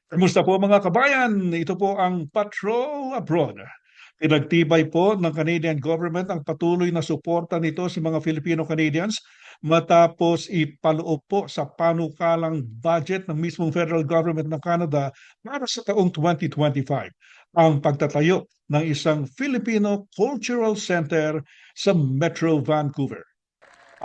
Kamusta po mga kabayan? Ito po ang Patrol Abroad. Pinagtibay po ng Canadian government ang patuloy na suporta nito sa mga Filipino-Canadians matapos ipaloob po sa panukalang budget ng mismong federal government ng Canada para sa taong 2025 ang pagtatayo ng isang Filipino Cultural Center sa Metro Vancouver.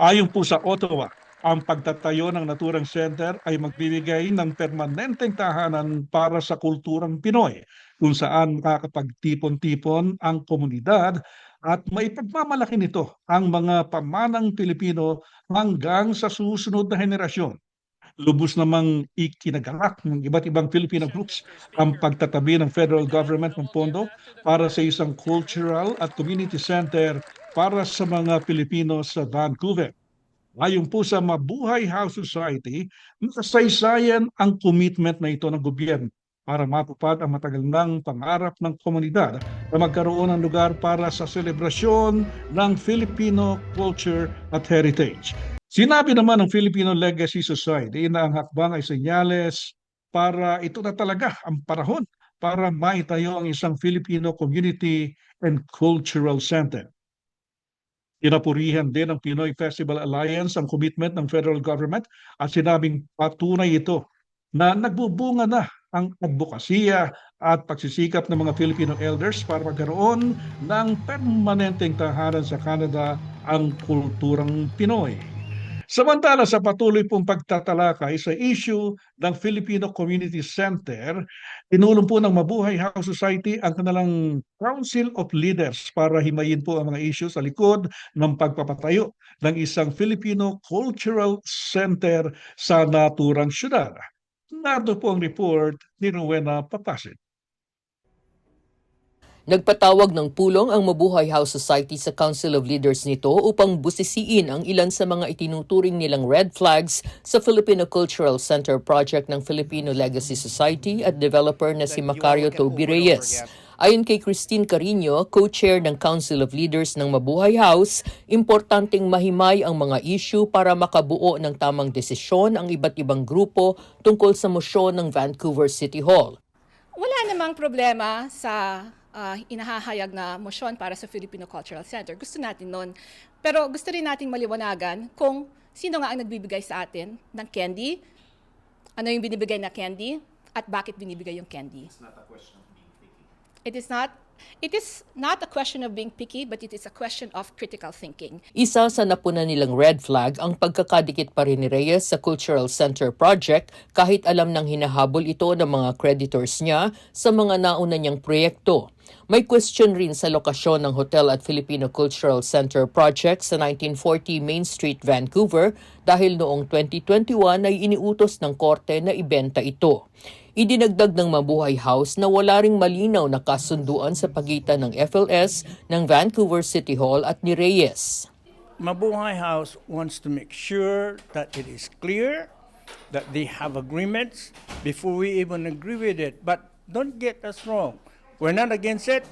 Ayon po sa Ottawa, ang pagtatayo ng naturang center ay magbibigay ng permanenteng tahanan para sa kulturang Pinoy, kung saan makakapagtipon-tipon ang komunidad at maipagmamalaki nito ang mga pamanang Pilipino hanggang sa susunod na henerasyon. Lubos namang ikinagalak ng iba't ibang Filipino groups ang pagtatabi ng federal government ng pondo para sa isang cultural at community center para sa mga Pilipino sa Vancouver. Ayon po sa Mabuhay House Society, nakasaysayan ang commitment na ito ng gobyerno para matupad ang matagal ng pangarap ng komunidad na magkaroon ng lugar para sa selebrasyon ng Filipino culture at heritage. Sinabi naman ng Filipino Legacy Society na ang hakbang ay senyales para ito na talaga ang panahon para maitayo ang isang Filipino Community and Cultural Center. Pinapurihan din ng Pinoy Festival Alliance ang commitment ng federal government at sinabing patunay ito na nagbubunga na ang advokasya at pagsisikap ng mga Filipino elders para magkaroon ng permanenteng tahanan sa Canada ang kulturang Pinoy. Samantala sa patuloy pong pagtatalakay sa issue ng Filipino Community Center, tinulong po ng Mabuhay House Society ang kanilang Council of Leaders para himayin po ang mga issue sa likod ng pagpapatayo ng isang Filipino Cultural Center sa naturang syudad. Narito po ang report ni Rowena Papasit. Nagpatawag ng pulong ang Mabuhay House Society sa Council of Leaders nito upang busisiin ang ilan sa mga itinuturing nilang red flags sa Filipino Cultural Center project ng Filipino Legacy Society at developer na si Macario Toby Reyes. Ayon kay Christine Carino, co-chair ng Council of Leaders ng Mabuhay House, importanteng mahimay ang mga issue para makabuo ng tamang desisyon ang iba't ibang grupo tungkol sa mosyon ng Vancouver City Hall. Wala namang problema sa inahahayag na mosyon para sa Filipino Cultural Center. Gusto natin nun. Pero gusto rin natin maliwanagan kung sino nga ang nagbibigay sa atin ng candy, ano yung binibigay na candy, at bakit binibigay yung candy. It's not a question of being picky. It is not a question of being picky, but it is a question of critical thinking. Isa sa napuna nilang red flag ang pagkakadikit pa rin ni Reyes sa Cultural Center project kahit alam ng hinahabol ito ng mga creditors niya sa mga nauna niyang proyekto. May question rin sa lokasyon ng Hotel at Filipino Cultural Center project sa 1940 Main Street, Vancouver dahil noong 2021 ay iniutos ng korte na ibenta ito. Idinagdag ng Mabuhay House na wala ring malinaw na kasunduan sa pagitan ng FLS, ng Vancouver City Hall at ni Reyes. Mabuhay House wants to make sure that it is clear that they have agreements before we even agree with it. But don't get us wrong. We're not against it,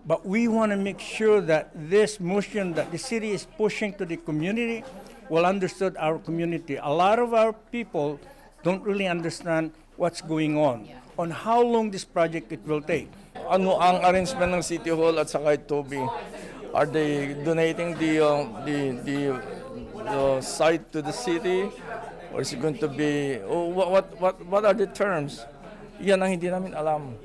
but we want to make sure that this motion that the city is pushing to the community will understand our community. A lot of our people don't really understand what's going on how long this project it will take. Ano ang arrangement ng City Hall at saka Toby? Are they donating the site to the city, or is it going to be? What are the terms? Yan ang hindi namin alam.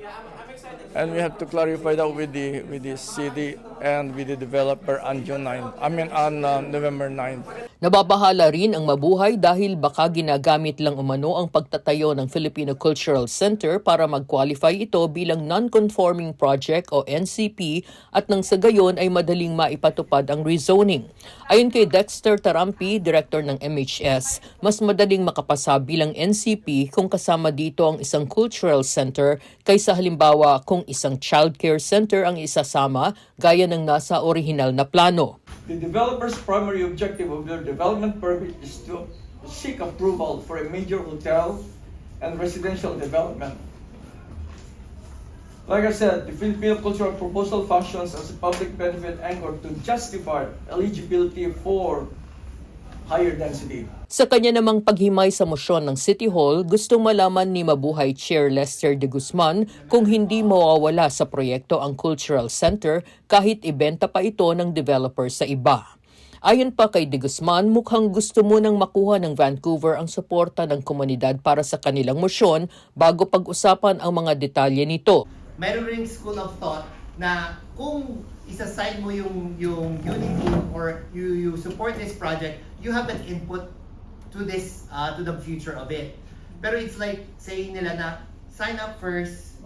And we have to clarify that with the city and with the developer on November 9. Nababahala rin ang Mabuhay dahil baka ginagamit lang umano ang pagtatayo ng Filipino Cultural Center para mag-qualify ito bilang non-conforming project o NCP at nang sa gayon ay madaling maipatupad ang rezoning. Ayon kay Dexter Tarampi, director ng MHS, mas madaling makapasa bilang NCP kung kasama dito ang isang cultural center kaysa halimbawa kung isang childcare center ang isasama gaya ng nasa orihinal na plano. The developer's primary objective of their development permit is to seek approval for a major hotel and residential development. Like I said, the Filipino cultural proposal functions as a public benefit anchor to justify eligibility for higher density. Sa kanya namang paghimay sa mosyon ng City Hall, gustong malaman ni Mabuhay Chair Lester de Guzman kung hindi mawawala sa proyekto ang Cultural Center kahit ibenta pa ito ng developer sa iba. Ayon pa kay de Guzman, mukhang gusto munang makuha ng Vancouver ang suporta ng komunidad para sa kanilang mosyon bago pag-usapan ang mga detalye nito. Mayroon ring school of thought na kung isa-sign mo yung unity or you support this project, you have an input to this to the future of it. Pero it's like saying nila na sign up first,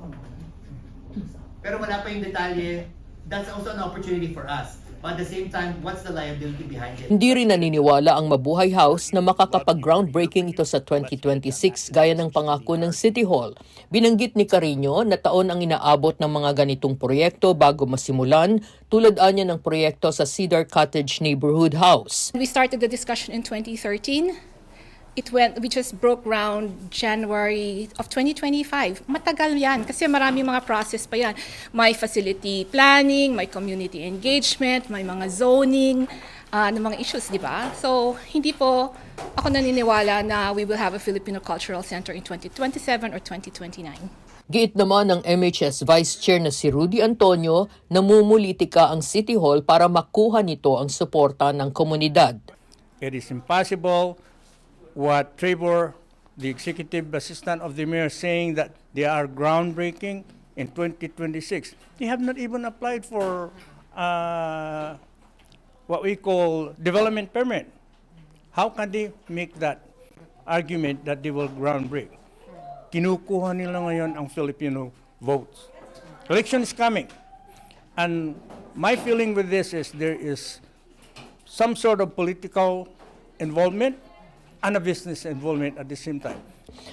pero wala pa yung detalye. That's also an opportunity for us. But at the same time, what's the liability behind it? Hindi rin naniniwala ang Mabuhay House na makakapag-groundbreaking ito sa 2026 gaya ng pangako ng City Hall. Binanggit ni Carino na taon ang inaabot ng mga ganitong proyekto bago masimulan, tulad anya ng proyekto sa Cedar Cottage Neighborhood House. We started the discussion in 2013. We just broke ground January of 2025. Matagal yan kasi maraming mga process pa yan. May facility planning, may community engagement, may mga zoning, ng mga issues, di ba? So, hindi po ako naniniwala na we will have a Filipino Cultural Center in 2027 or 2029. Giit naman ng MHS Vice Chair na si Rudy Antonio na mumulitika ang City Hall para makuha nito ang suporta ng komunidad. It is impossible what Trevor, the executive assistant of the mayor, saying that they are groundbreaking in 2026. They have not even applied for what we call development permit. How can they make that argument that they will groundbreak? Kinukuha nila ngayon ang Filipino votes. Election is coming. And my feeling with this is there is some sort of political involvement and a business involvement at the same time.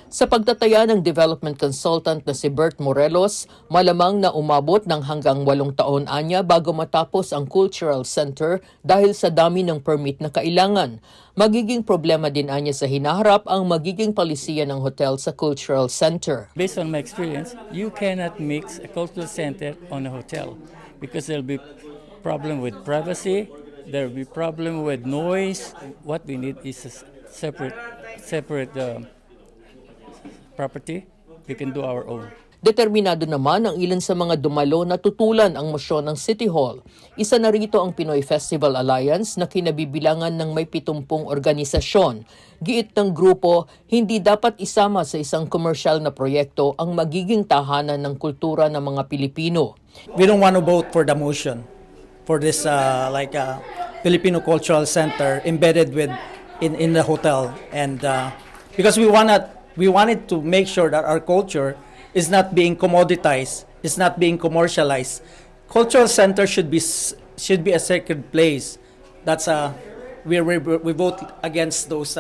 Sa pagtataya ng development consultant na si Bert Morelos, malamang na umabot ng hanggang 8 taon anya bago matapos ang Cultural Center dahil sa dami ng permit na kailangan. Magiging problema din anya sa hinaharap ang magiging palisiya ng hotel sa Cultural Center. Based on my experience, you cannot mix a cultural center on a hotel because there'll be problem with privacy, there'll be problem with noise. What we need is a separate property. We can do our own. Determinado naman ang ilan sa mga dumalo na tutulan ang mosyon ng City Hall. Isa na rito ang Pinoy Festival Alliance na kinabibilangan ng may 70 organisasyon. Giit ng grupo, hindi dapat isama sa isang komersyal na proyekto ang magiging tahanan ng kultura ng mga Pilipino. We don't want to vote for the motion for this Filipino Cultural Center embedded in the hotel, and because we wanted to make sure that our culture is not being commoditized, is not being commercialized. Cultural center should be a sacred place. That's we vote against those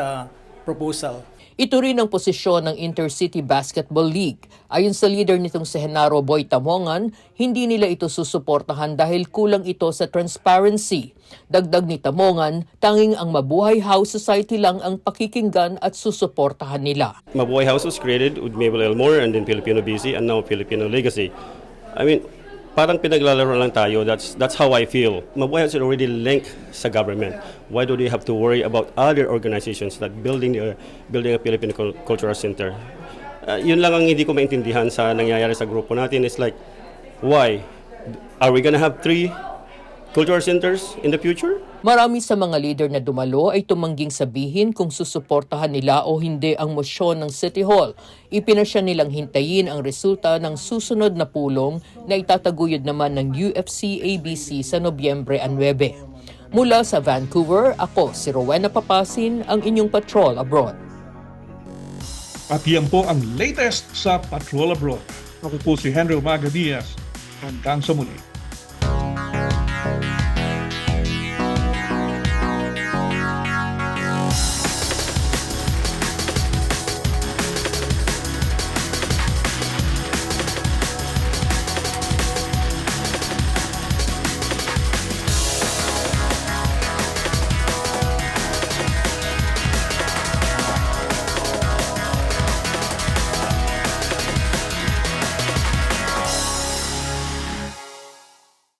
proposal. Ito rin ang posisyon ng Intercity Basketball League. Ayon sa leader nitong si Genaro Boy Tamongan, hindi nila ito susuportahan dahil kulang ito sa transparency. Dagdag ni Tamongan, tanging ang Mabuhay House Society lang ang pakikinggan at susuportahan nila. Mabuhay House was created with Mabel Elmore and then Filipino BC and now Filipino Legacy. I mean, parang pinaglalaro lang tayo. That's how I feel. Mabuhay House is already linked sa government. Why do they have to worry about other organizations that building a Filipino Cultural Center? Yun lang ang hindi ko maintindihan sa nangyayari sa grupo natin. It's like, why? Are we gonna have 3 cultural centers in the future? Marami sa mga leader na dumalo ay tumangging sabihin kung susuportahan nila o hindi ang mosyon ng City Hall. Ipinasya nilang hintayin ang resulta ng susunod na pulong na itataguyod naman ng UFC-ABC sa Nobyembre 9. Mula sa Vancouver, ako si Rowena Papasin, ang inyong Patrol Abroad. At yan po ang latest sa Patrol Abroad. Ako po si Henry Umaga Diaz. Hanggang sa muli.